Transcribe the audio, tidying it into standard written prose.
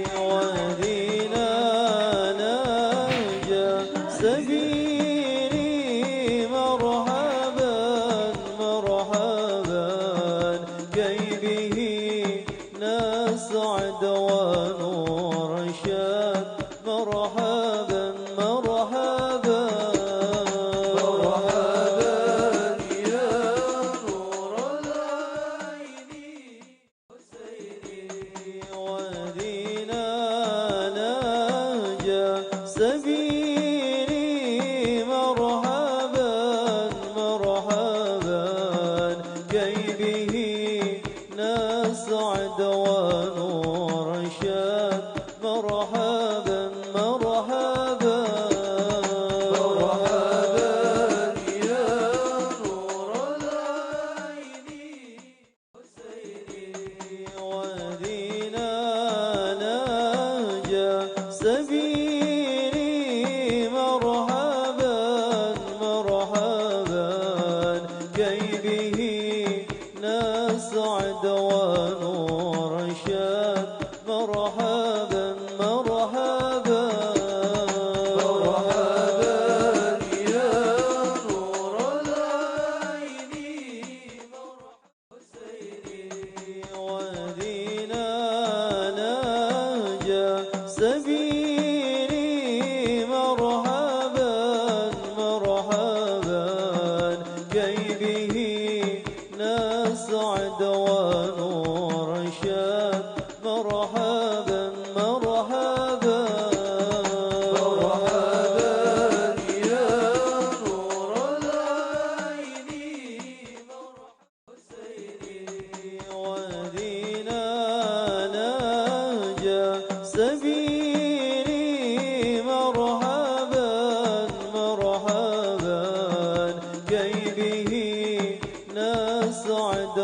ودينا ناجى سبيلي مرحبا مرحبا كي به نسعد ونرشد مرحبا مرحبا مرحبا يا نور العين وسيري ودينا ناجى سبيلي مرحبا مرحبا كي به نسعد ونرشد مرحبا مرحبا مرحبا يا نور العين وسيري ودينا ناجى سبيلي مرحبا مرحبا كي به نسعد ونرشد مرحبا مرحبا مرحبا يا نور العين وسيري ودينا ناجى سبيلي مرحبا مرحبا كي به نسعد ونرشد مرحبا مرحبا مرحبا يا نور العين وسيري ودينا ناجى سبيلي مرحبا مرحبا كي به نسعد